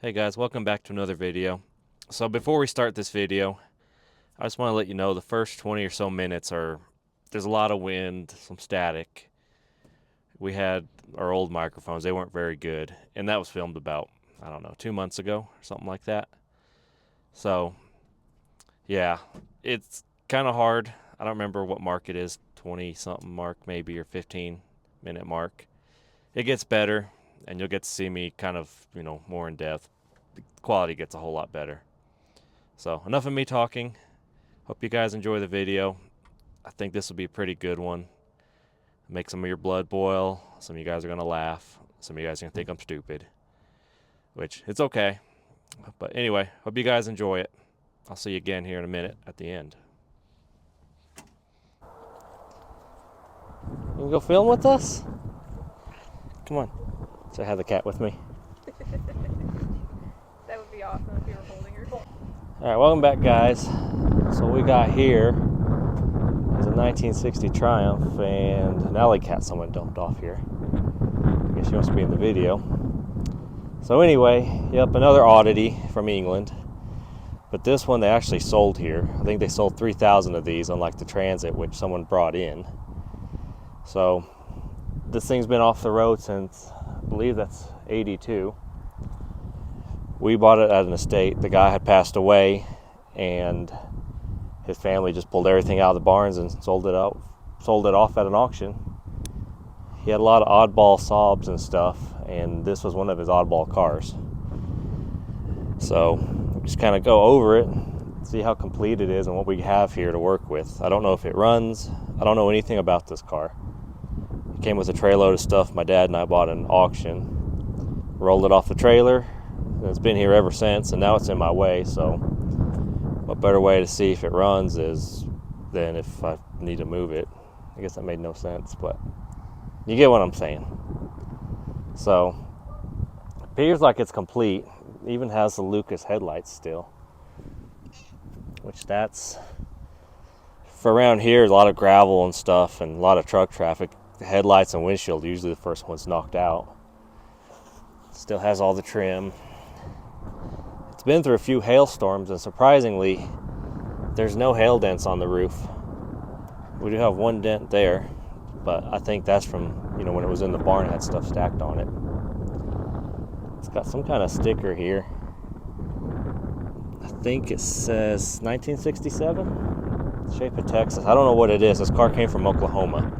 Hey guys, welcome back to another video. So before we start this video, I just want to let you know the first 20 or so minutes there's a lot of wind, some static. We had our old microphones, they weren't very good, and that was filmed about, I don't know, 2 months ago or something like that. So, yeah, it's kind of hard. I don't remember what mark it is, 20 something mark maybe, or 15-minute mark. It gets better, and you'll get to see me kind of, more in depth. The quality gets a whole lot better. So enough of me talking. Hope you guys enjoy the video. I think this will be a pretty good one. Make some of your blood boil. Some of you guys are going to laugh. Some of you guys are going to think I'm stupid. Which, it's okay. But anyway, hope you guys enjoy it. I'll see you again here in a minute at the end. You can go film with us? Come on. So I have the cat with me. That would be awesome if you were holding her. Alright, welcome back, guys. So what we got here is a 1960 Triumph and an alley cat someone dumped off here. I guess she wants to be in the video. So anyway, yep, another oddity from England. But this one they actually sold here. I think they sold 3,000 of these, unlike the Transit, which someone brought in. So this thing's been off the road since, I believe that's 82. We bought it at an estate. The guy had passed away, and his family just pulled everything out of the barns and sold it off at an auction. He had a lot of oddball Saabs and stuff, and this was one of his oddball cars. So just kind of go over it, see how complete it is and what we have here to work with. I don't know if it runs. I don't know anything about this car. It came with a tray load of stuff my dad and I bought at an auction. Rolled it off the trailer. It's been here ever since, and now it's in my way. So what better way to see if it runs is than if I need to move it. I guess that made no sense, but you get what I'm saying. So it appears like it's complete. It even has the Lucas headlights still, which that's for around here. There's a lot of gravel and stuff and a lot of truck traffic. The headlights and windshield usually the first one's knocked out. Still has all the trim. It's been through a few hailstorms, and surprisingly, there's no hail dents on the roof. We do have one dent there, but I think that's from, when it was in the barn, it had stuff stacked on it. It's got some kind of sticker here. I think it says 1967. Shape of Texas. I don't know what it is. This car came from Oklahoma.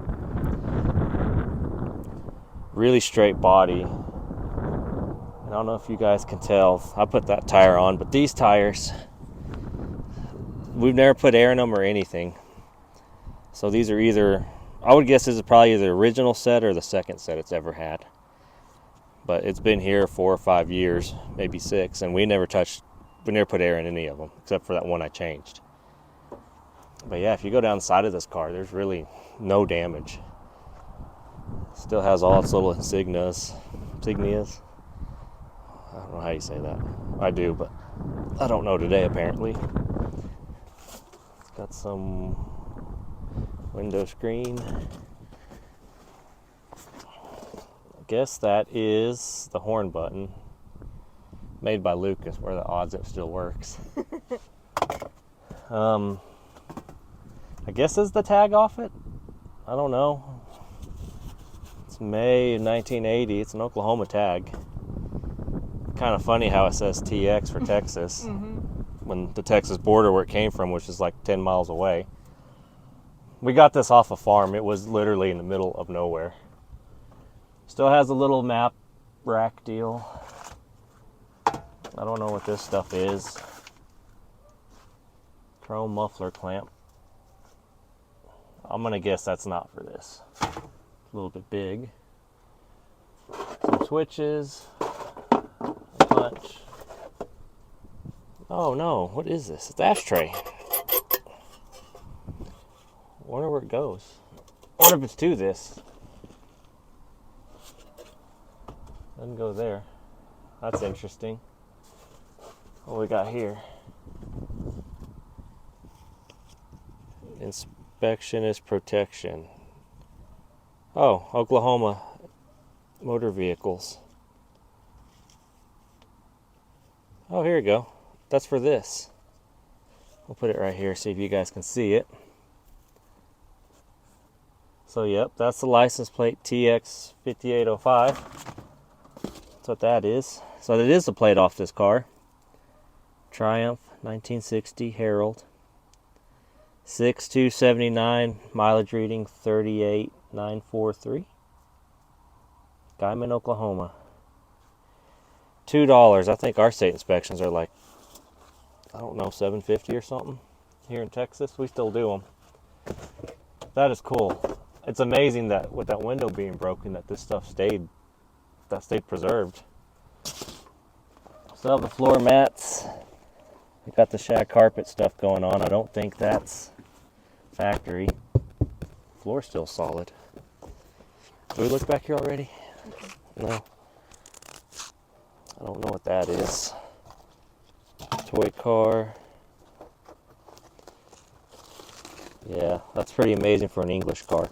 Really straight body. I don't know if you guys can tell. I put that tire on, but these tires, we've never put air in them or anything. So these are either, I would guess this is probably either the original set or the second set it's ever had. But it's been here 4 or 5 years, maybe 6, and we never put air in any of them, except for that one I changed. But yeah, if you go down the side of this car, there's really no damage. Still has all its little insignias. I don't know how you say that. I do, but I don't know today, apparently. It's got some window screen. I guess that is the horn button. Made by Lucas. Where the odds it still works. I guess is the tag off it? I don't know. It's May of 1980. It's an Oklahoma tag. Kind of funny how it says TX for Texas when the Texas border where it came from, which is like 10 miles away. We got this off a farm. It was literally in the middle of nowhere. Still has a little map rack deal. I don't know what this stuff is. Chrome muffler clamp. I'm gonna guess that's not for this. It's a little bit big. Some switches. Punch. Oh no, what is this? It's ashtray. Wonder where it goes. Wonder if it's to this. Doesn't go there. That's interesting. What we got here? Inspection is protection. Oh, Oklahoma motor vehicles. Oh, here you go. That's for this. We'll put it right here, see if you guys can see it. So, yep, that's the license plate TX5805. That's what that is. So that is the plate off this car. Triumph 1960 Herald. 6279, mileage reading 38,943. Guyman, Oklahoma. $2. I think our state inspections are like, I don't know, $7.50 or something. Here in Texas, we still do them. That is cool. It's amazing that with that window being broken, that this stuff stayed preserved. Still have the floor mats. We got the shag carpet stuff going on. I don't think that's factory. Floor's still solid. Did we look back here already? No. I don't know what that is. Toy car. Yeah, that's pretty amazing for an English car.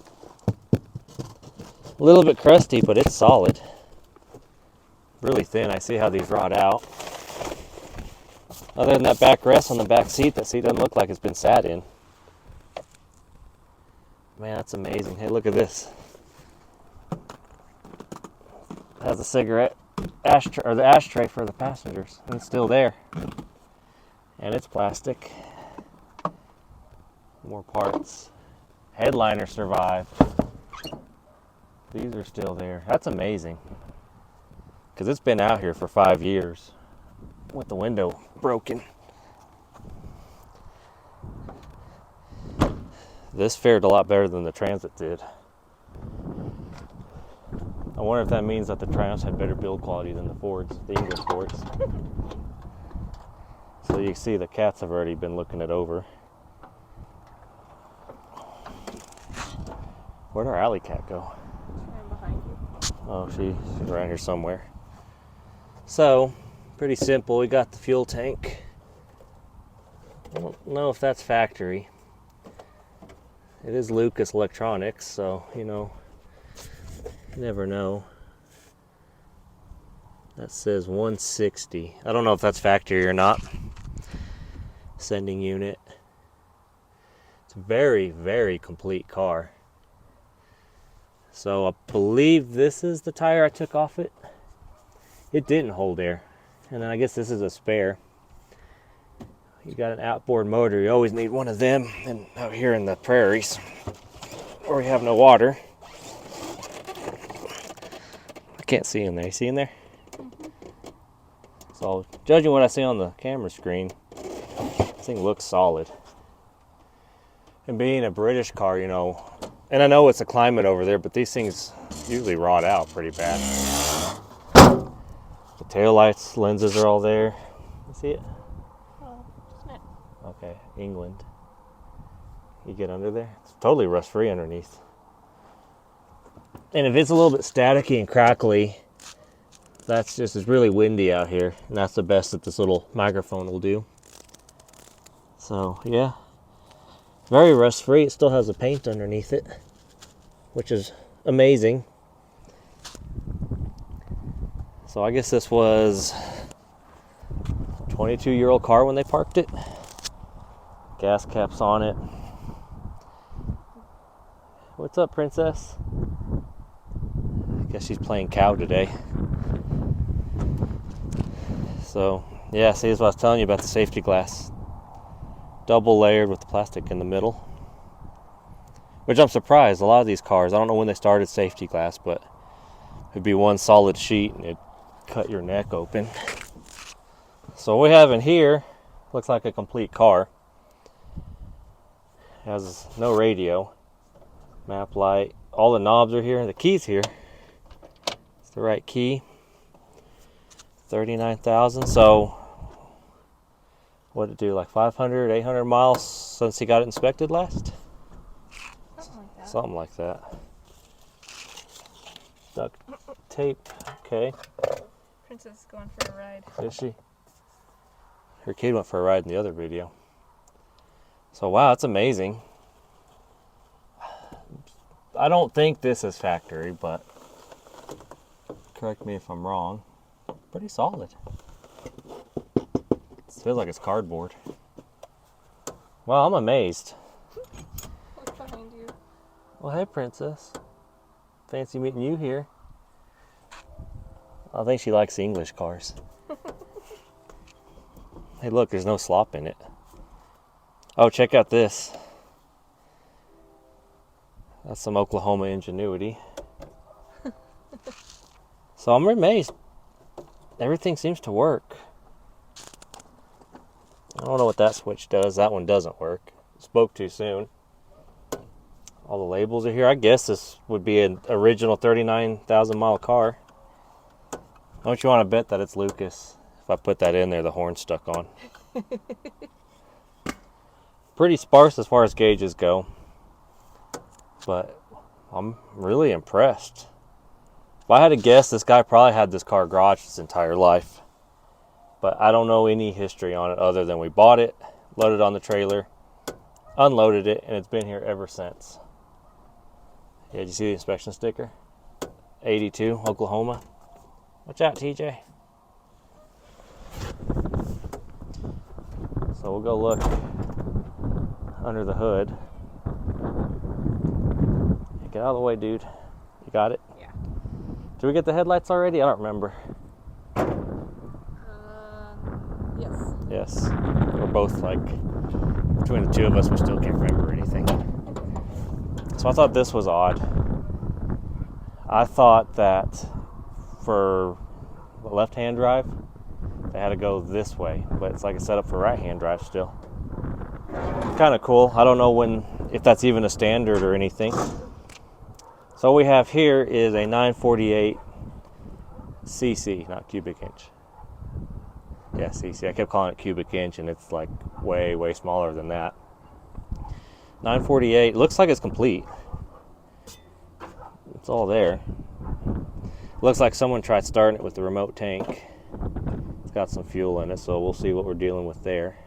A little bit crusty, but it's solid. Really thin. I see how these rot out. Other than that back rest on the back seat, that seat doesn't look like it's been sat in. Man, that's amazing. Hey, look at this. It has a cigarette ashtray, or the ashtray for the passengers, and it's still there. And it's plastic. More parts. Headliner survived. These are still there. That's amazing. Because it's been out here for 5 years with the window broken. This fared a lot better than the Transit did. I wonder if that means that the Triumphs had better build quality than the Fords, the English Fords. So you see the cats have already been looking it over. Where'd our alley cat go? I'm behind you. Oh, she's around here somewhere. So, pretty simple. We got the fuel tank. I don't know if that's factory. It is Lucas Electronics, so, you know, you never know. That says 160. I don't know if that's factory or not. Sending unit. It's a very, very complete car. So I believe this is the tire I took off it. It didn't hold air. And then I guess this is a spare. You got an outboard motor. You always need one of them. And out here in the prairies, where we have no water. I can't see in there. You see in there? So judging what I see on the camera screen, this thing looks solid. And being a British car, you know, and I know it's a climate over there, but these things usually rot out pretty bad. The taillights, lenses are all there. You see it? Oh, snap. Okay, England. You get under there, it's totally rust-free underneath. And if it's a little bit staticky and crackly, that's just, it's really windy out here, and that's the best that this little microphone will do. So, yeah. Very rust-free. It still has the paint underneath it, which is amazing. So I guess this was a 22-year-old car when they parked it. Gas caps on it. What's up, princess? I guess she's playing cow today. So, yeah, see, that's what I was telling you about the safety glass. Double layered with the plastic in the middle. Which I'm surprised. A lot of these cars, I don't know when they started safety glass, but it'd be one solid sheet and it'd cut your neck open. So what we have in here looks like a complete car. Has no radio, map light, all the knobs are here, the key's here. It's the right key. 39,000. So what did it do, like 500, 800 miles since he got it inspected last? Something like that. Something like that. Duct tape, okay. Princess is going for a ride. Is she? Her kid went for a ride in the other video. So wow, that's amazing. I don't think this is factory, but correct me if I'm wrong. Pretty solid. feels like it's cardboard. Well, I'm amazed. Look behind you. Well, hey, Princess. Fancy meeting you here. I think she likes English cars. Hey, look, there's no slop in it. Oh, check out this. That's some Oklahoma ingenuity. So I'm amazed. Everything seems to work. I don't know what that switch does. That one doesn't work. Spoke too soon. All the labels are here. I guess this would be an original 39,000 mile car. Don't you want to bet that it's Lucas? If I put that in there, the horn's stuck on. Pretty sparse as far as gauges go. But I'm really impressed. If I had to guess, this guy probably had this car garaged his entire life. But I don't know any history on it other than we bought it, loaded it on the trailer, unloaded it, and it's been here ever since. Yeah, did you see the inspection sticker? 82, Oklahoma. Watch out, TJ. So we'll go look under the hood. Get out of the way, dude. You got it? Yeah. Did we get the headlights already? I don't remember. Yes. Yes. We're both like, between the two of us, we still can't remember anything. So I thought this was odd. I thought that for the left-hand drive, they had to go this way, but it's like a setup for right-hand drive still. Kind of cool. I don't know if that's even a standard or anything. So what we have here is a 948 cc, not cubic inch. Yeah, cc. I kept calling it cubic inch, and it's like way, way smaller than that. 948 looks like it's complete. It's all there. Looks like someone tried starting it with the remote tank. It's got some fuel in it, so we'll see what we're dealing with there.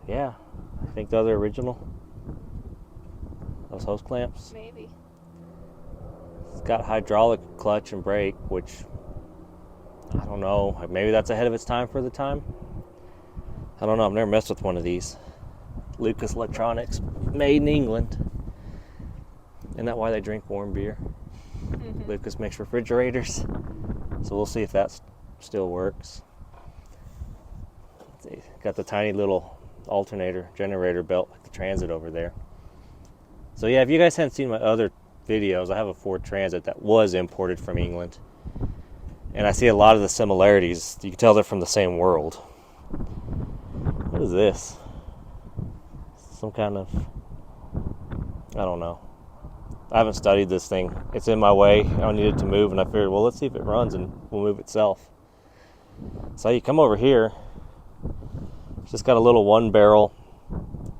Yeah, I think those are original. Those hose clamps. Maybe. It's got hydraulic clutch and brake, which I don't know. Maybe that's ahead of its time for the time. I don't know. I've never messed with one of these. Lucas Electronics, made in England. Isn't that why they drink warm beer? Mm-hmm. Lucas makes refrigerators. So we'll see if that still works. Got the tiny little alternator, generator belt like the Transit over there. So yeah, if you guys haven't seen my other videos, I have a Ford Transit that was imported from England. And I see a lot of the similarities. You can tell they're from the same world. What is this? Some kind of, I don't know. I haven't studied this thing. It's in my way. I needed to move, and I figured, well, let's see if it runs and will move itself. So you come over here. It's just got a little one barrel.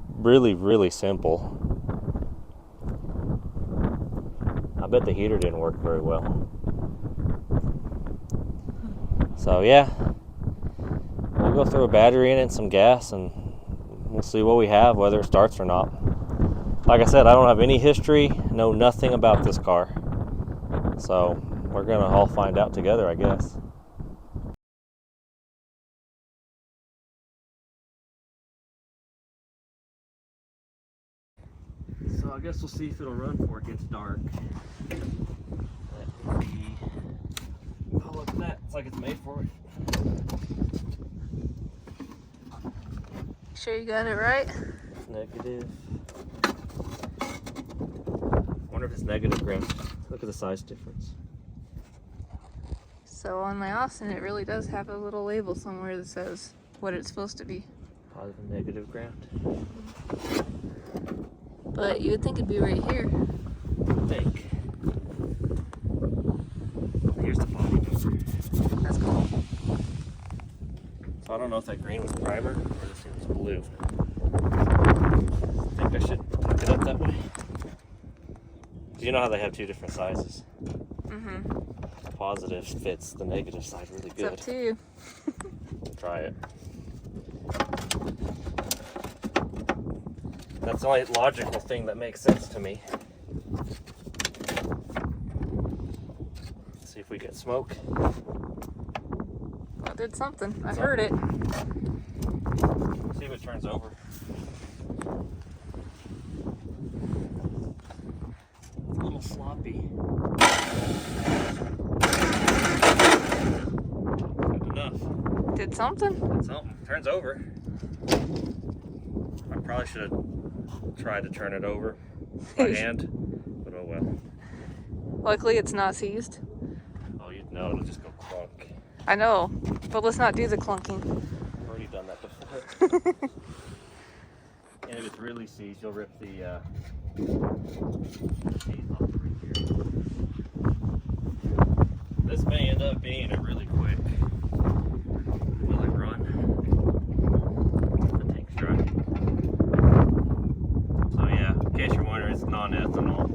Really, really simple. I bet the heater didn't work very well. So yeah, we'll go throw a battery in it and some gas, and we'll see what we have, whether it starts or not. Like I said, I don't have any history, know nothing about this car. So we're gonna all find out together, I guess. So I guess we'll see if it'll run before it gets dark. Let's see. Oh, look at that. It's like it's made for it. Sure you got it right? Negative. Wonder if it's negative ground. Look at the size difference. So on my Austin, it really does have a little label somewhere that says what it's supposed to be. Positive and negative ground. But you would think it'd be right here. I think. Here's the body number. That's cool. So I don't know if that green was primer or this thing was blue. I think I should hook it up that way. You know how they have two different sizes? Mm-hmm. Positive fits the negative side really good. It's up to you. Try it. That's the only logical thing that makes sense to me. Let's see if we get smoke. Well, did something. I heard it. See if it turns over. It's a little sloppy. Good enough. Did something? Did something. Turns over. I probably should have tried to turn it over by hand, but oh well. Luckily, it's not seized. Oh, you'd know. It'll just go clunk. I know, but let's not do the clunking. I've already done that before. And if it's really seized, you'll rip the case off right here. This may end up being a really quick. Will it run? The tank's dry. So yeah, in case you're wondering, it's non-ethanol.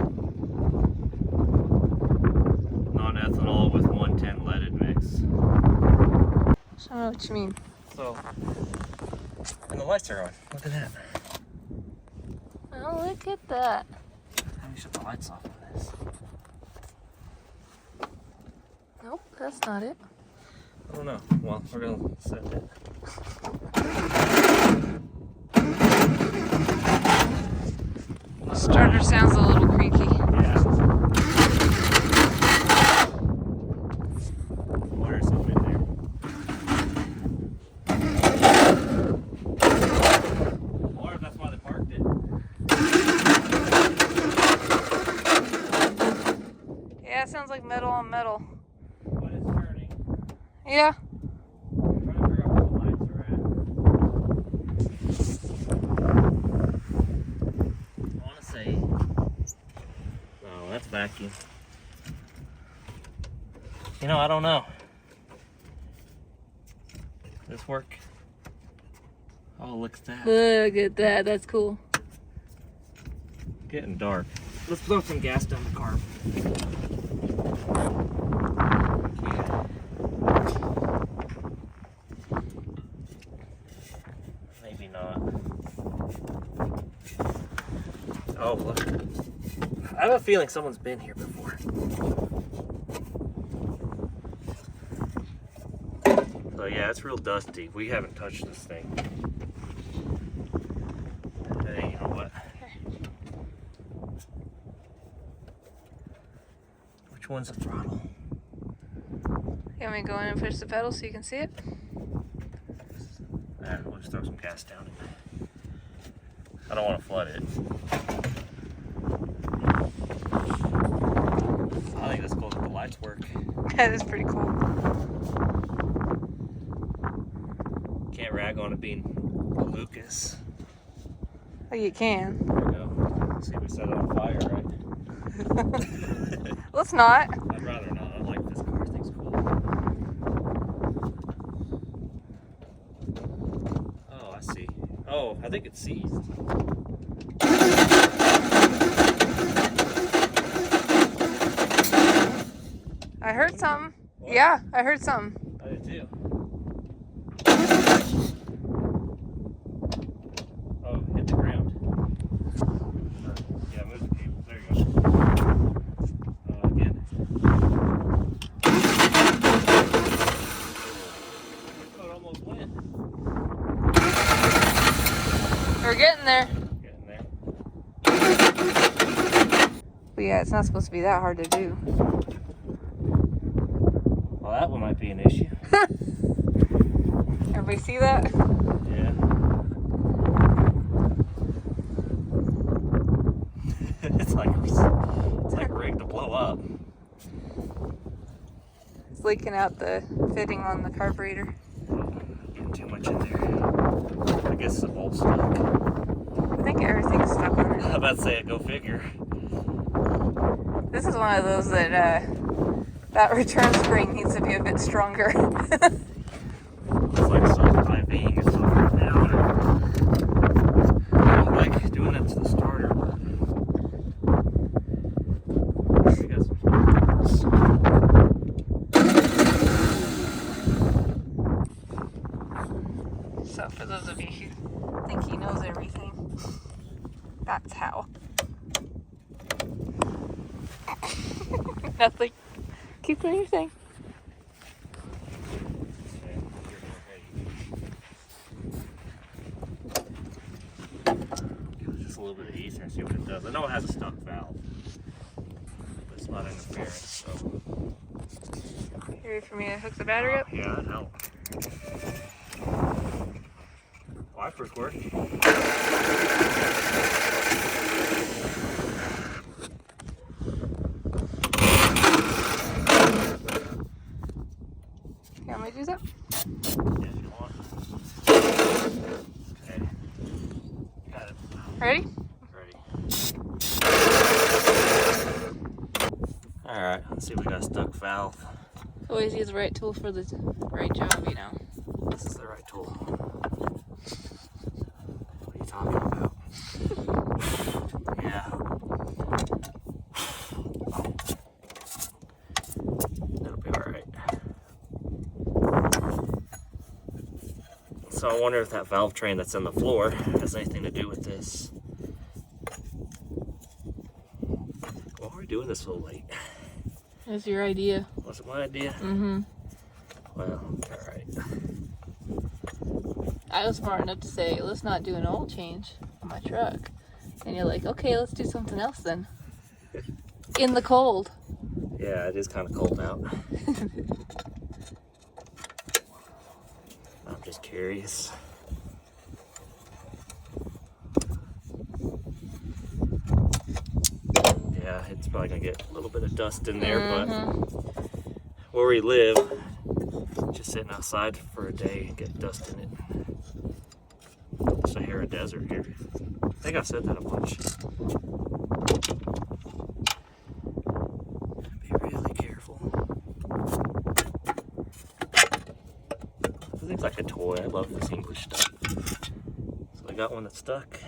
Non-ethanol with 110 leaded mix. I don't know what you mean. So, and the lights are on. Look at that. Oh, look at that. Let me shut the lights off on this. Nope, that's not it. I don't know. Well, we're gonna set it. Starter sounds a little creaky. Yeah. Water something in there. Or if that's why they parked it. Yeah, it sounds like metal on metal. But it's turning. Yeah. I'm trying to figure out where the lights are at. I want to say. No, that's vacuum. You know, I don't know. This work? Oh, look at that. Look at that. That's cool. Getting dark. Let's throw some gas down the carb. Maybe not. Oh, look. I have a feeling someone's been here before. So yeah, it's real dusty. We haven't touched this thing. Hey, you know what? Which one's the throttle? You want me to go in and push the pedal so you can see it? We'll just throw some gas down it. I don't want to flood it. I think that's cool that the lights work. That is pretty cool. Can't rag on it being Lucas. Oh, you can. There we go. See if we set it on fire, right? Let's not. I'd rather not. I like this car. This thing's cool. Oh, I see. Oh, I think it's seized. I heard something. What? Yeah, I heard something. I did too. Oh, hit the ground. Yeah, move the cable. There you go. Again. Oh, it almost went. We're getting there. Getting there. But yeah, it's not supposed to be that hard to do. Well, that one might be an issue. Everybody see that? Yeah. it's like ready to blow up. It's leaking out the fitting on the carburetor. Getting too much in there. I guess the bolt's stuck. I think everything's stuck on I it. was about to say, go figure. This is one of those that that return spring needs to be a bit stronger. It's like self-IV-ing itself right now. I don't like doing that to the starter, but we got some So for those of you who think he knows everything, that's how. Nothing. Keep doing your thing. a little bit of ether and see what it does. I know it has a stuck valve, but it's not interference, so. You ready for me to hook the battery up? Yeah, that'd help. Wipers work. You want me to do that? Yeah, if you want. Okay. Got it. Ready? Ready. Alright, let's see if we got a stuck valve. Always use the right tool for the right job, you know. This is the right tool. What are you talking about? Yeah. That'll be alright. So I wonder if that valve train that's in the floor has anything to do with this. Why are we doing this so late? That's your idea. Was it my idea? Mm-hmm. Well, alright. I was smart enough to say, let's not do an oil change on my truck. And you're like, okay, let's do something else then. In the cold. Yeah, it is kind of cold out. I'm just curious. Yeah, it's probably gonna get a little bit of dust in there, but where we live, just sitting outside for a day and get dust in it. Sahara Desert here. I think I've said that a bunch. Be really careful. This thing's like a toy. I love this English stuff. So I got one that's stuck.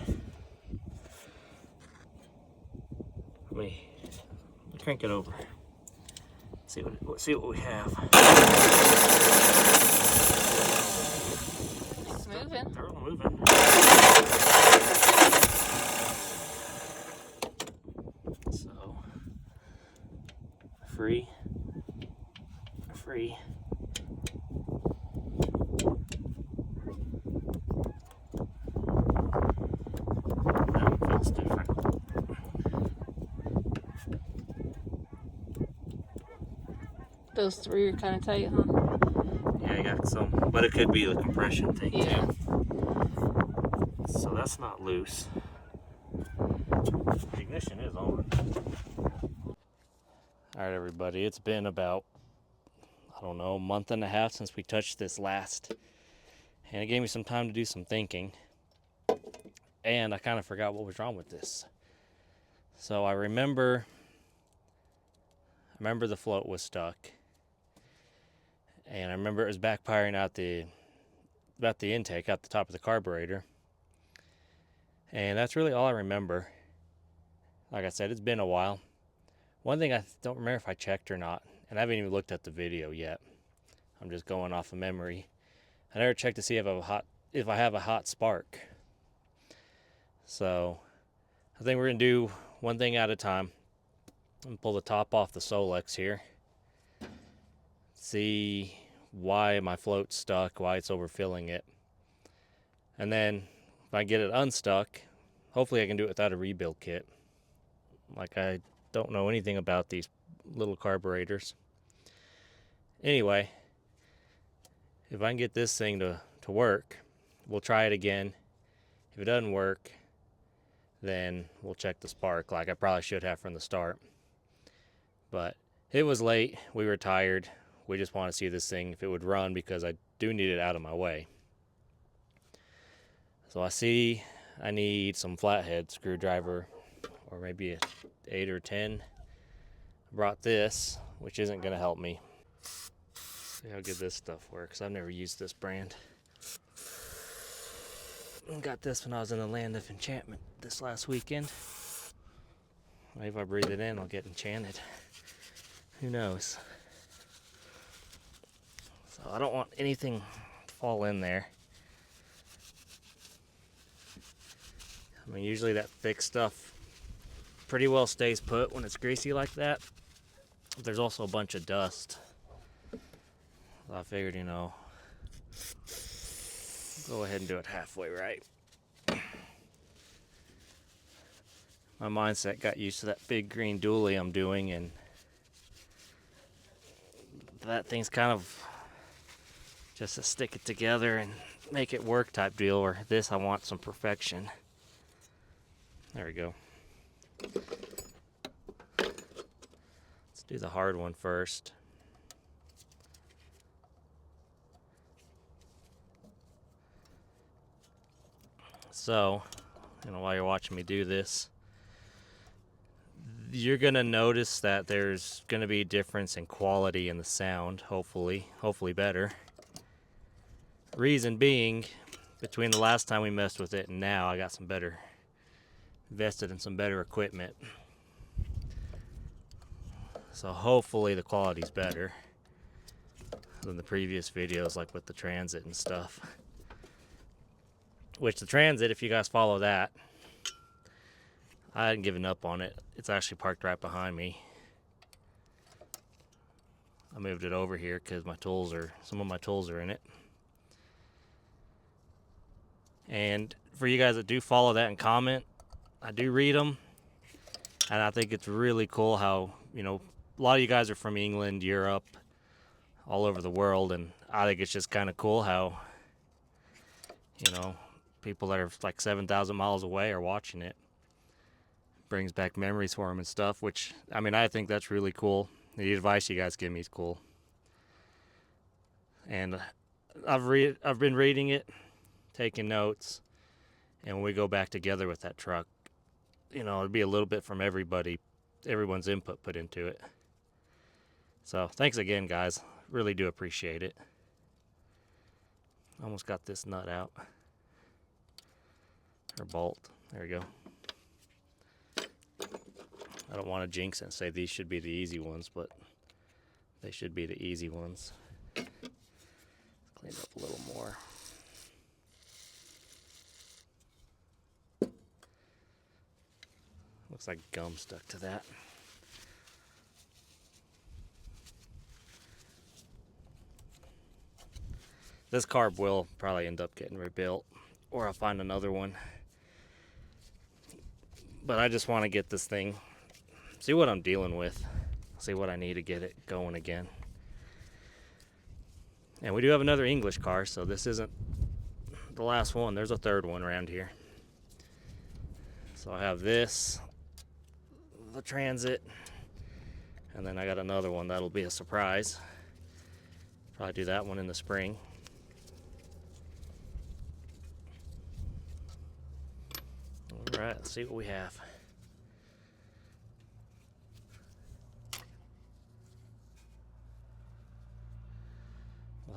Let me crank it over. See what we have. It's moving. They're all moving. So free. That one feels different. Those three are kind of tight, huh? Yeah, I got some, but it could be the compression thing Yeah. too. So that's not loose. The ignition is on. All right, everybody, it's been about, I don't know, a month and a half since we touched this last. And it gave me some time to do some thinking. And I kind of forgot what was wrong with this. So I remember the float was stuck. And I remember it was backfiring out the intake, out the top of the carburetor. And that's really all I remember. Like I said, it's been a while. One thing I don't remember if I checked or not, and I haven't even looked at the video yet. I'm just going off of memory. I never checked to see if I have a hot spark. So I think we're gonna do one thing at a time. I'm gonna pull the top off the Solex here. See why my float's stuck, why it's overfilling it. And then if I get it unstuck, hopefully I can do it without a rebuild kit. Like, I don't know anything about these little carburetors. Anyway, if I can get this thing to work, we'll try it again. If it doesn't work, then we'll check the spark like I probably should have from the start. But it was late, we were tired. We just want to see this thing if it would run, because I do need it out of my way. So I see I need some flathead screwdriver, or maybe a 8 or 10. I brought this, which isn't going to help me. See how good this stuff works. I've never used this brand. Got this when I was in the land of enchantment this last weekend. Maybe if I breathe it in, I'll get enchanted. Who knows? So I don't want anything to fall in there. I mean, usually that thick stuff pretty well stays put when it's greasy like that. But there's also a bunch of dust. So I figured, go ahead and do it halfway right. my mindset got used to that big green dually I'm doing, and that thing's kind of just to stick it together and make it work type deal, or this I want some perfection. There we go. Let's do the hard one first. So, while you're watching me do this, you're gonna notice that there's gonna be a difference in quality in the sound, hopefully better. Reason being, between the last time we messed with it and now, I got invested in some better equipment. So hopefully the quality's better than the previous videos, like with the Transit and stuff. Which the Transit, if you guys follow that, I hadn't given up on it. It's actually parked right behind me. I moved it over here because some of my tools are in it. And for you guys that do follow that and comment, I do read them. And I think it's really cool how, a lot of you guys are from England, Europe, all over the world. And I think it's just kind of cool how, people that are like 7,000 miles away are watching it. Brings back memories for them and stuff, which, I think that's really cool. The advice you guys give me is cool. And I've been reading it, taking notes, and when we go back together with that truck, it'll be a little bit from everyone's input put into it. So thanks again, guys. Really do appreciate it. Almost got this nut out. Or bolt. There we go. I don't want to jinx it and say these should be the easy ones, but they should be the easy ones. Let's clean it up a little more. Looks like gum stuck to that. This carb will probably end up getting rebuilt, or I'll find another one. But I just want to get this thing, see what I'm dealing with, see what I need to get it going again. And we do have another English car, so this isn't the last one. There's a third one around here. So I have this, the Transit, and then I got another one that'll be a surprise. Probably do that one in the spring. Alright, let's see what we have.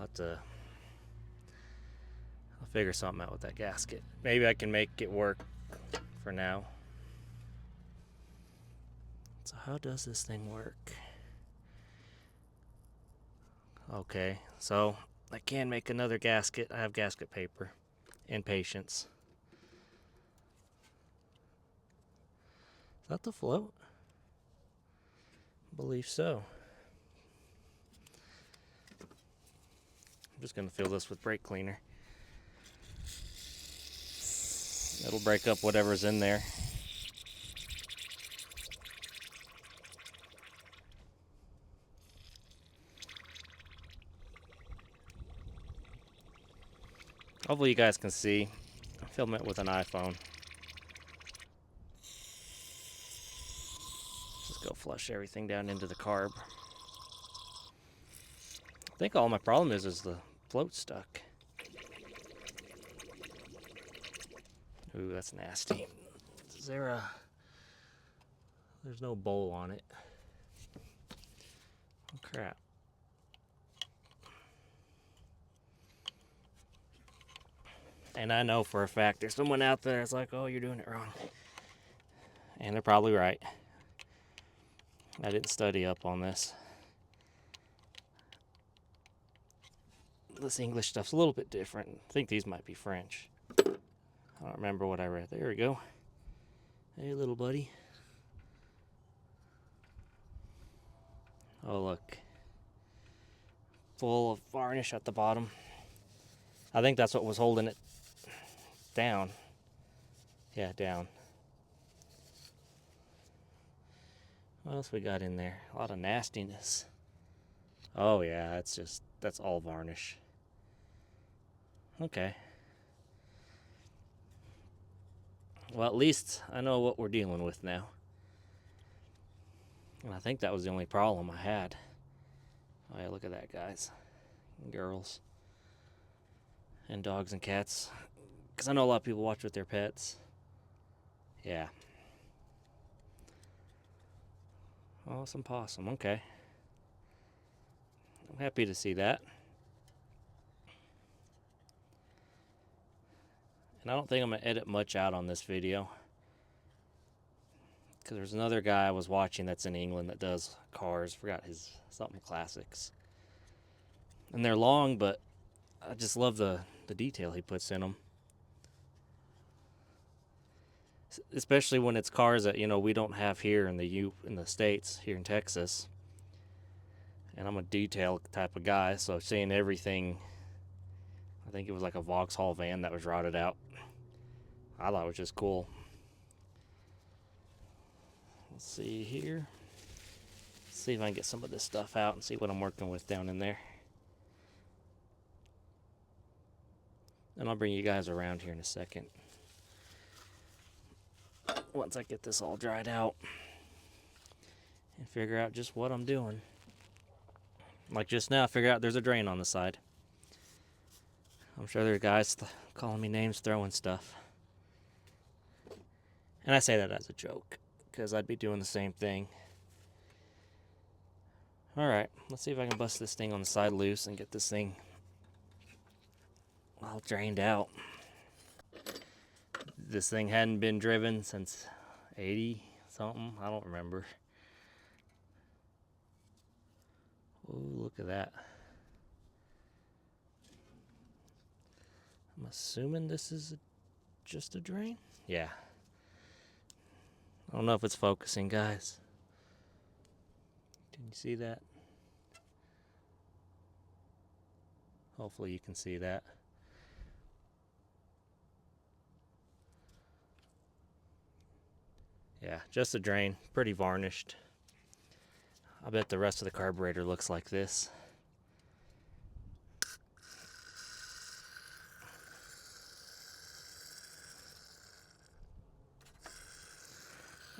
I'll figure something out with that gasket. Maybe I can make it work for now. So how does this thing work? Okay, so I can make another gasket. I have gasket paper and patience. Is that the float? I believe so. I'm just going to fill this with brake cleaner. It'll break up whatever's in there. Hopefully you guys can see. I film it with an iPhone. Just go flush everything down into the carb. I think all my problem is the float stuck. Ooh, that's nasty. Is there there's no bowl on it. Oh, crap. And I know for a fact there's someone out there that's like, oh, you're doing it wrong. And they're probably right. I didn't study up on this. This English stuff's a little bit different. I think these might be French. I don't remember what I read. There we go. Hey, little buddy. Oh, look. Full of varnish at the bottom. I think that's what was holding it down. Yeah, down. What else we got in there? A lot of nastiness. Oh yeah, that's all varnish. Okay. Well, at least I know what we're dealing with now. And I think that was the only problem I had. Oh yeah, look at that, guys. And girls. And dogs and cats. Because I know a lot of people watch with their pets. Yeah. Oh, some possum. Okay. I'm happy to see that. And I don't think I'm going to edit much out on this video. Because there's another guy I was watching that's in England that does cars. Forgot his something classics. And they're long, but I just love the detail he puts in them. Especially when it's cars that, we don't have here in the States, here in Texas. And I'm a detail type of guy, so seeing everything, I think it was like a Vauxhall van that was rotted out. I thought it was just cool. Let's see here. Let's see if I can get some of this stuff out and see what I'm working with down in there. And I'll bring you guys around here in a second. Once I get this all dried out and figure out just what I'm doing. Like just now, figure out there's a drain on the side. I'm sure there are guys calling me names, throwing stuff. And I say that as a joke, because I'd be doing the same thing. Alright, let's see if I can bust this thing on the side loose and get this thing all drained out. This thing hadn't been driven since 80 something, I don't remember. Ooh, look at that. I'm assuming this is just a drain? Yeah. I don't know if it's focusing, guys. Can you see that? Hopefully you can see that. Yeah, just a drain. Pretty varnished. I bet the rest of the carburetor looks like this.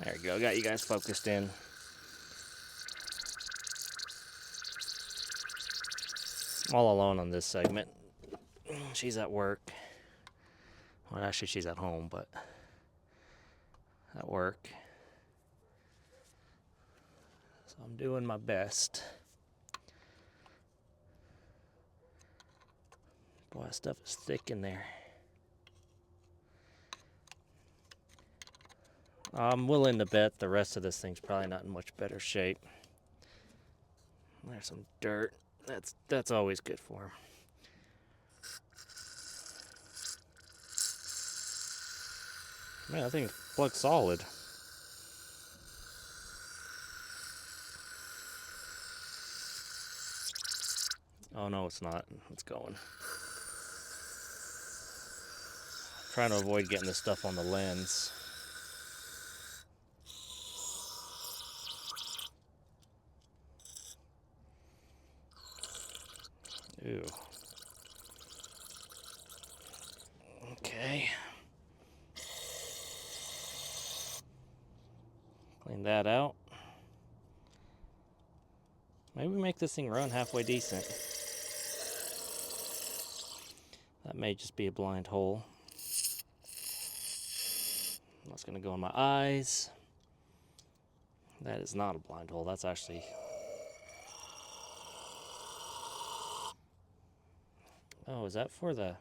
There we go. Got you guys focused in. I'm all alone on this segment. She's at work. Well, actually, she's at home, but at work. So I'm doing my best. Boy, that stuff is thick in there. I'm willing to bet the rest of this thing's probably not in much better shape. There's some dirt. That's always good for him. Man, I think it's plugged solid. Oh no, it's not. It's going. I'm trying to avoid getting this stuff on the lens. Ew. Okay. Clean that out. Maybe we make this thing run halfway decent. That may just be a blind hole. That's gonna go in my eyes. That is not a blind hole. That's actually... Oh, is that for the...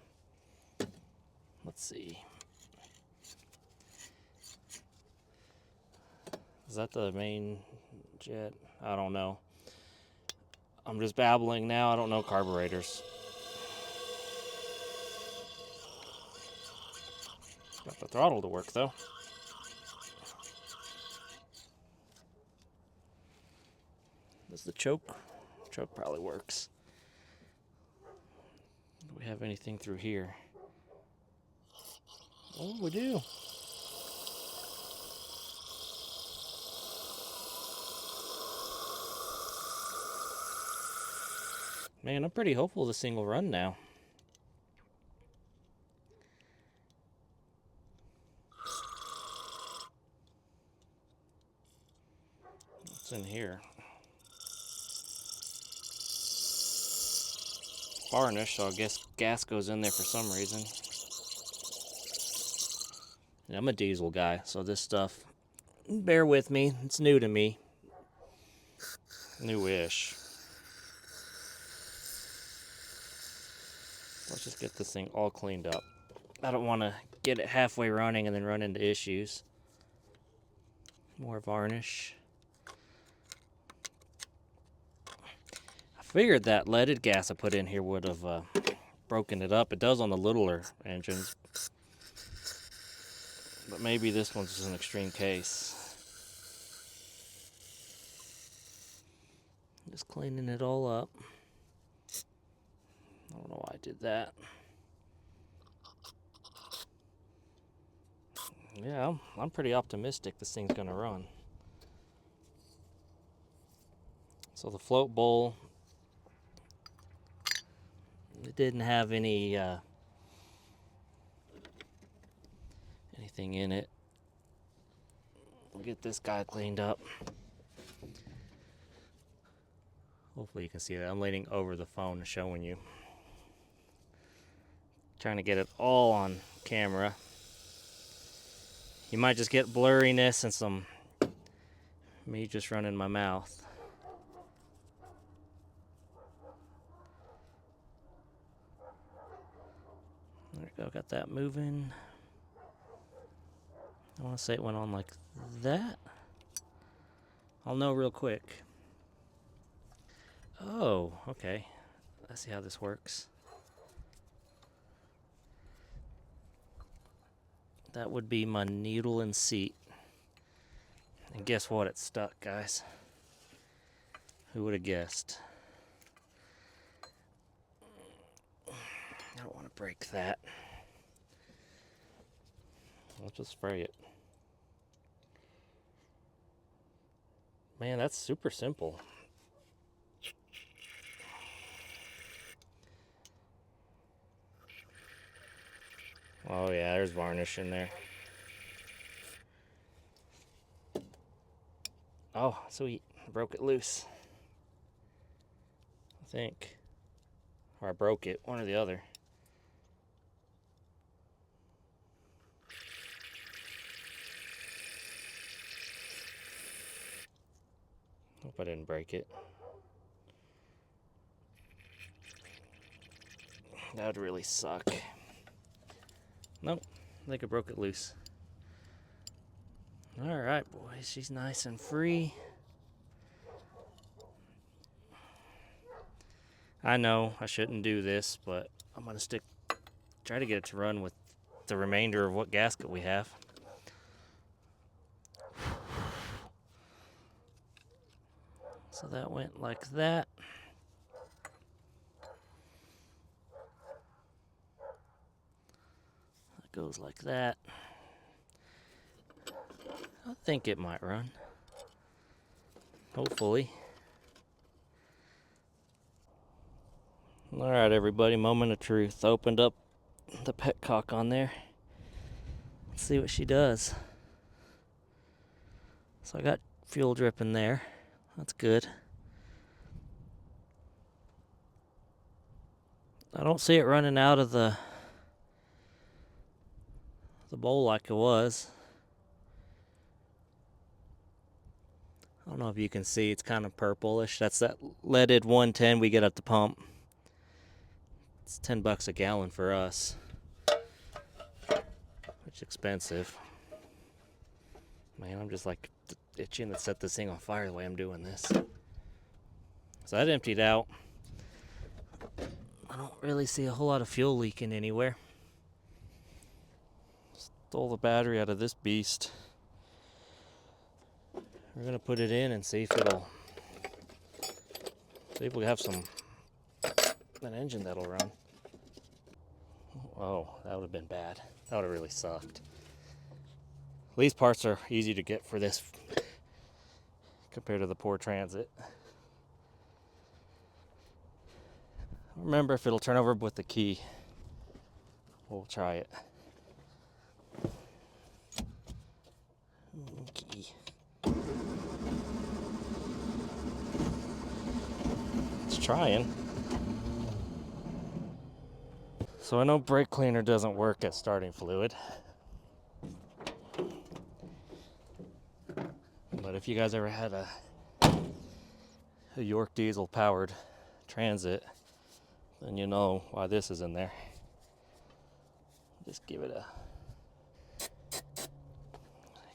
Let's see. Is that the main jet? I don't know. I'm just babbling now. I don't know carburetors. Got the throttle to work though. Does the choke? Choke probably works. Do we have anything through here? Oh, we do. Man, I'm pretty hopeful this thing will run now. What's in here? Varnish, so I guess gas goes in there for some reason. Yeah, I'm a diesel guy, so this stuff, bear with me, it's new to me. Newish. Let's just get this thing all cleaned up. I don't want to get it halfway running and then run into issues. More varnish. I figured that leaded gas I put in here would have broken it up. It does on the littler engines. But maybe this one's just an extreme case. Just cleaning it all up. I don't know why I did that. Yeah, I'm pretty optimistic this thing's gonna run. So the float bowl, it didn't have any anything in it. We'll get this guy cleaned up. Hopefully you can see that. I'm leaning over the phone and showing you. Trying to get it all on camera. You might just get blurriness and some me just running my mouth. There we go, got that moving. I want to say it went on like that. I'll know real quick. Oh, okay. I see how this works. That would be my needle and seat. And guess what? It's stuck, guys. Who would have guessed? I don't want to break that. Let's just spray it. Man, that's super simple. Oh yeah, there's varnish in there. Oh, sweet. I broke it loose. I think. Or I broke it, one or the other. Hope I didn't break it. That would really suck. Nope, I think I broke it loose. Alright, boys, she's nice and free. I know I shouldn't do this, but I'm gonna try to get it to run with the remainder of what gasket we have. So that went like that. That goes like that. I think it might run. Hopefully. Alright, everybody, moment of truth. Opened up the petcock on there. Let's see what she does. So I got fuel dripping there. That's good. I don't see it running out of the bowl like it was. I don't know if you can see, it's kind of purplish. That's that leaded 110 we get at the pump. It's $10 a gallon for us, which is expensive. Man, I'm just like itching to set this thing on fire the way I'm doing this. So that emptied out. I don't really see a whole lot of fuel leaking anywhere. Stole the battery out of this beast. We're gonna put it in and see if we have an engine that'll run. Oh, that would have been bad. That would have really sucked. These parts are easy to get for this compared to the poor Transit. Remember if it'll turn over with the key. We'll try it. Key. It's trying. So I know brake cleaner doesn't work as starting fluid. But if you guys ever had a York diesel powered Transit, then you know why this is in there. Just give it a,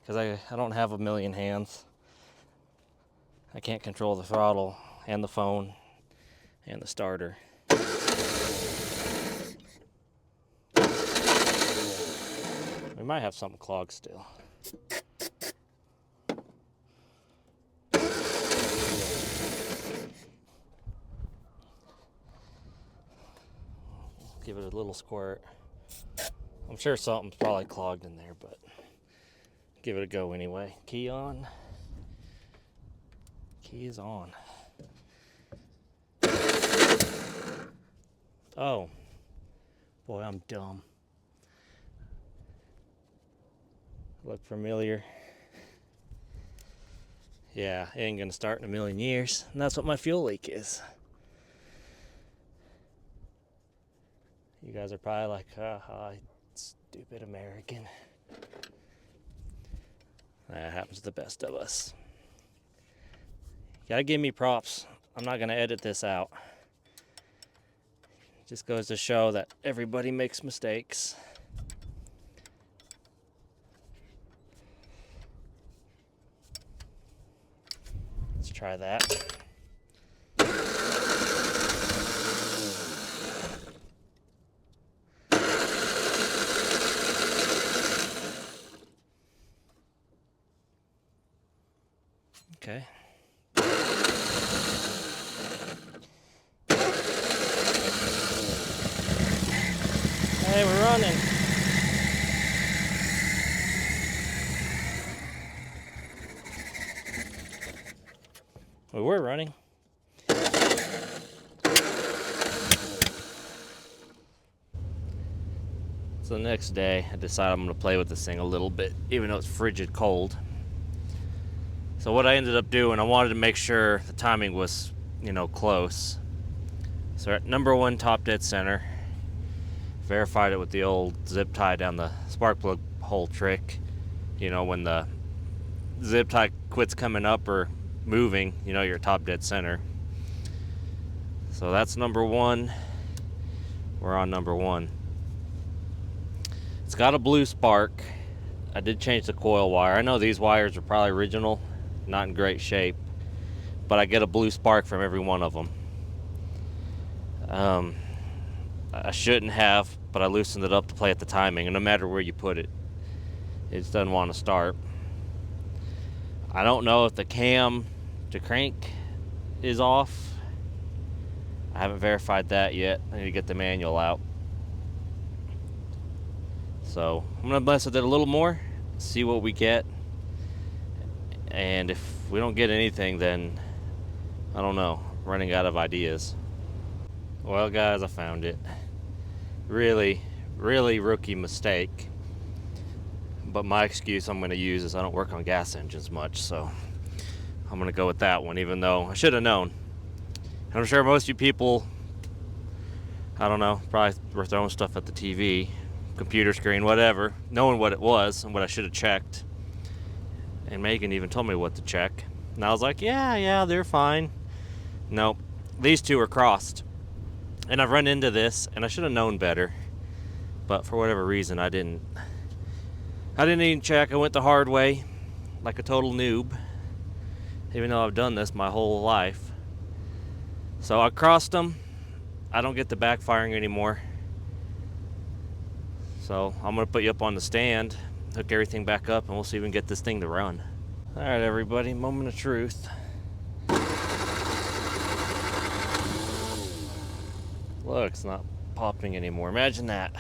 because I don't have a million hands. I can't control the throttle and the phone and the starter. We might have something clogged still. Give it a little squirt. I'm sure something's probably clogged in there, but give it a go anyway. Key on. Key is on. Oh, boy, I'm dumb. Look familiar. Yeah, it ain't gonna start in a million years, and that's what my fuel leak is. You guys are probably like, haha, stupid American. That happens to the best of us. You gotta give me props. I'm not gonna edit this out. Just goes to show that everybody makes mistakes. Let's try that. Okay. Hey, we're running. Well, we're running. So the next day, I decided I'm going to play with this thing a little bit, even though it's frigid cold. So what I ended up doing, I wanted to make sure the timing was, close. So at number 1 top dead center, verified it with the old zip tie down the spark plug hole trick. When the zip tie quits coming up or moving, you're top dead center. So that's number 1. We're on number 1. It's got a blue spark. I did change the coil wire. I know these wires are probably original, not in great shape, but I get a blue spark from every one of them. I shouldn't have, but I loosened it up to play at the timing, and no matter where you put it, it just doesn't want to start. I don't know if the cam to crank is off. I haven't verified that yet. I need to get the manual out. So I'm gonna mess with it a little more, see what we get, and if we don't get anything, then I don't know, running out of ideas. Well guys, I found it. Really rookie mistake, but my excuse I'm going to use is I don't work on gas engines much, so I'm going to go with that one, even though I should have known. And I'm sure most of you people, I don't know, probably were throwing stuff at the TV, computer screen, whatever, knowing what it was and what I should have checked. And Megan even told me what to check, and I was like, yeah, they're fine. Nope, these two are crossed. And I've run into this, and I should have known better, but for whatever reason, I didn't even check. I went the hard way, like a total noob, even though I've done this my whole life. So I crossed them. I don't get the backfiring anymore. So I'm gonna put you up on the stand, hook everything back up, and we'll see if we can get this thing to run. All right, everybody, moment of truth. Look, it's not popping anymore. Imagine that.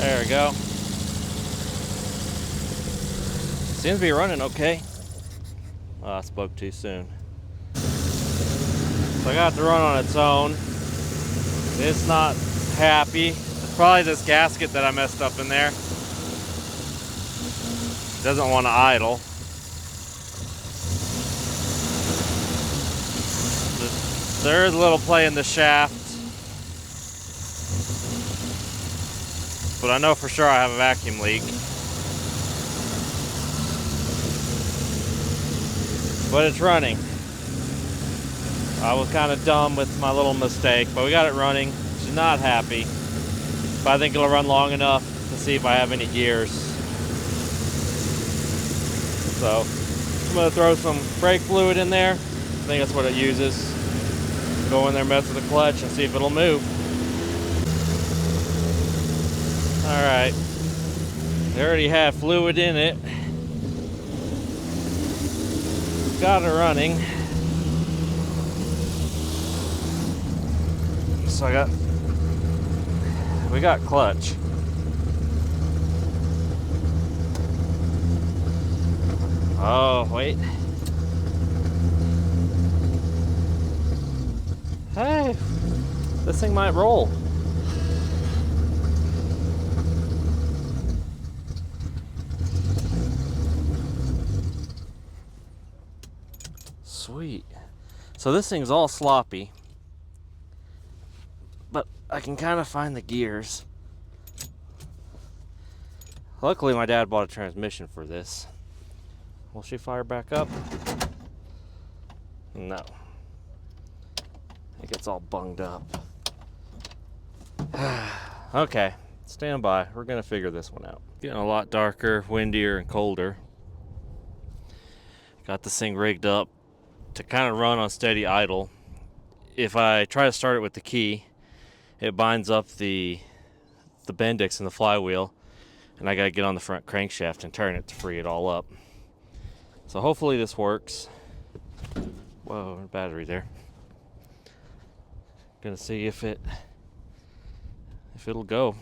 There we go. Seems to be running okay. Oh, I spoke too soon. So I got it to run on its own. It's not happy. It's probably this gasket that I messed up in there. Doesn't want to idle. There is a little play in the shaft, but I know for sure I have a vacuum leak. But it's running. I was kind of dumb with my little mistake, but we got it running. She's not happy, but I think it'll run long enough to see if I have any gears. So I'm gonna throw some brake fluid in there. I think that's what it uses. Go in there, mess with the clutch, and see if it'll move. All right, they already have fluid in it. Got it running. So we got clutch. Oh, wait. Hey, this thing might roll. Sweet. So this thing's all sloppy, but I can kind of find the gears. Luckily, my dad bought a transmission for this. Will she fire back up? No. It gets all bunged up. Okay, stand by. We're gonna figure this one out. Getting a lot darker, windier, and colder. Got this thing rigged up to kind of run on steady idle. If I try to start it with the key, it binds up the Bendix in the flywheel, and I gotta get on the front crankshaft and turn it to free it all up. So hopefully this works. Whoa, battery there. Gonna see if it'll go.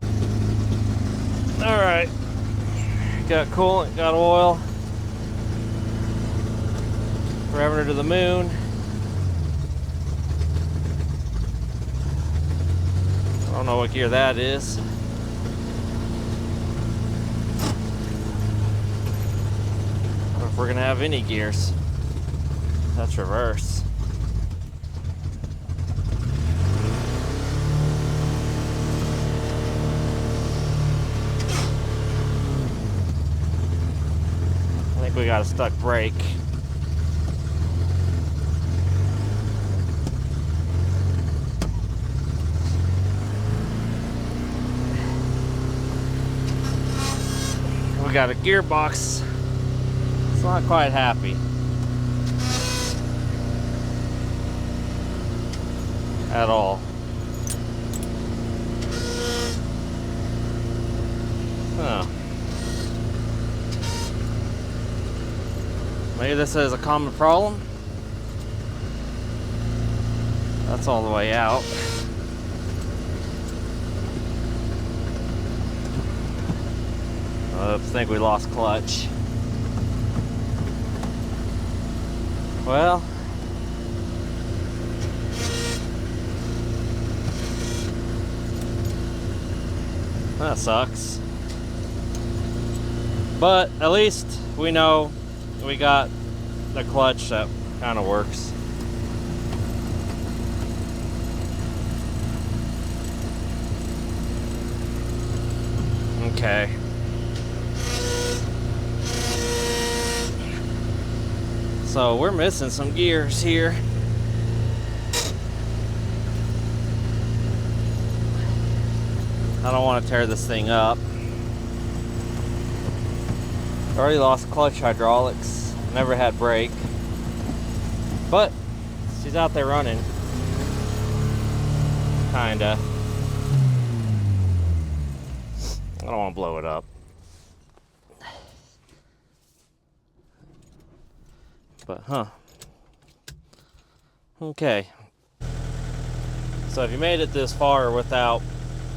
All right, got coolant, got oil. Revving her to the moon. I don't know what gear that is. I don't know if we're gonna have any gears. That's reverse. I think we got a stuck brake. We got a gearbox. It's not quite happy at all. Huh. Maybe this is a common problem. That's all the way out. I think we lost clutch. Well, that sucks. But at least we know we got the clutch that kind of works. Okay. So we're missing some gears here. I don't want to tear this thing up. Already lost clutch hydraulics. Never had brake. But she's out there running. Kinda. I don't want to blow it up. But, okay. So if you made it this far without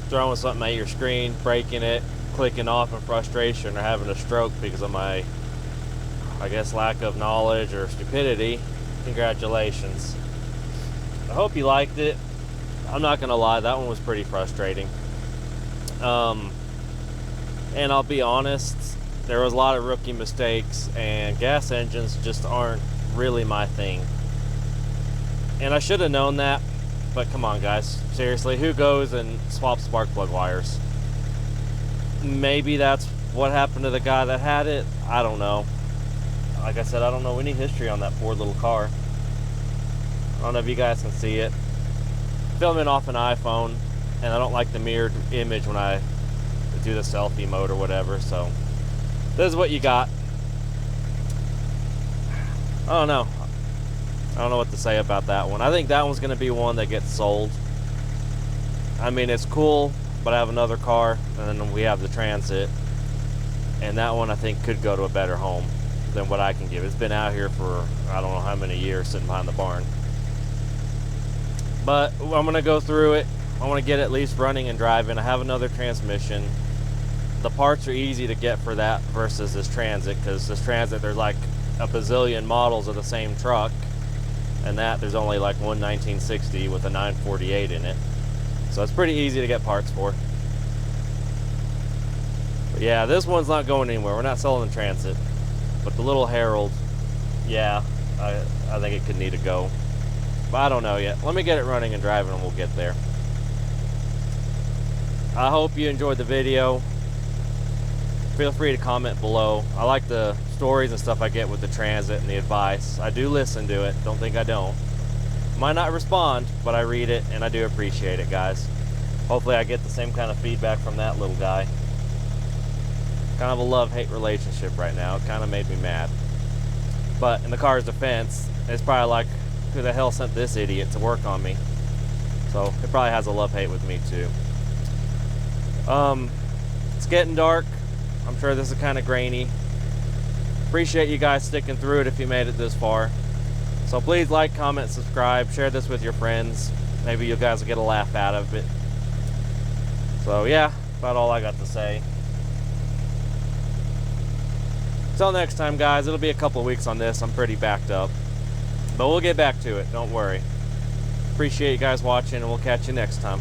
throwing something at your screen, breaking it, clicking off in frustration, or having a stroke because of my, I guess, lack of knowledge or stupidity, congratulations. I hope you liked it. I'm not gonna lie, that one was pretty frustrating. And I'll be honest, there was a lot of rookie mistakes, and gas engines just aren't really my thing. And I should have known that, but come on guys, seriously, who goes and swaps spark plug wires? Maybe that's what happened to the guy that had it, I don't know. Like I said, I don't know any history on that poor little car. I don't know if you guys can see it. Filming off an iPhone, and I don't like the mirrored image when I do the selfie mode or whatever, so this is what you got. I don't know what to say about that one. I think that one's gonna be one that gets sold. I mean, it's cool, but I have another car, and then we have the Transit, and that one I think could go to a better home than what I can give. It's been out here for I don't know how many years sitting behind the barn. But I'm gonna go through it. I want to get it at least running and driving. I have another transmission. The parts are easy to get for that versus this Transit, because this Transit, there's like a bazillion models of the same truck, and that there's only like one 1960 with a 948 in it, so it's pretty easy to get parts for. But yeah, this one's not going anywhere. We're not selling the Transit, but the little Herald, yeah, I think it could need to go, but I don't know yet. Let me get it running and driving and we'll get there. I hope you enjoyed the video. Feel free to comment below. I like the stories and stuff I get with the Transit and the advice. I do listen to it, don't think I don't. Might not respond, but I read it and I do appreciate it, guys. Hopefully I get the same kind of feedback from that little guy. Kind of a love-hate relationship right now. It kind of made me mad. But in the car's defense, it's probably like, who the hell sent this idiot to work on me? So it probably has a love-hate with me too. It's getting dark. I'm sure this is kind of grainy. Appreciate you guys sticking through it if you made it this far. So please like, comment, subscribe, share this with your friends. Maybe you guys will get a laugh out of it. So yeah, about all I got to say. Until next time, guys, it'll be a couple of weeks on this. I'm pretty backed up, but we'll get back to it, don't worry. Appreciate you guys watching, and we'll catch you next time.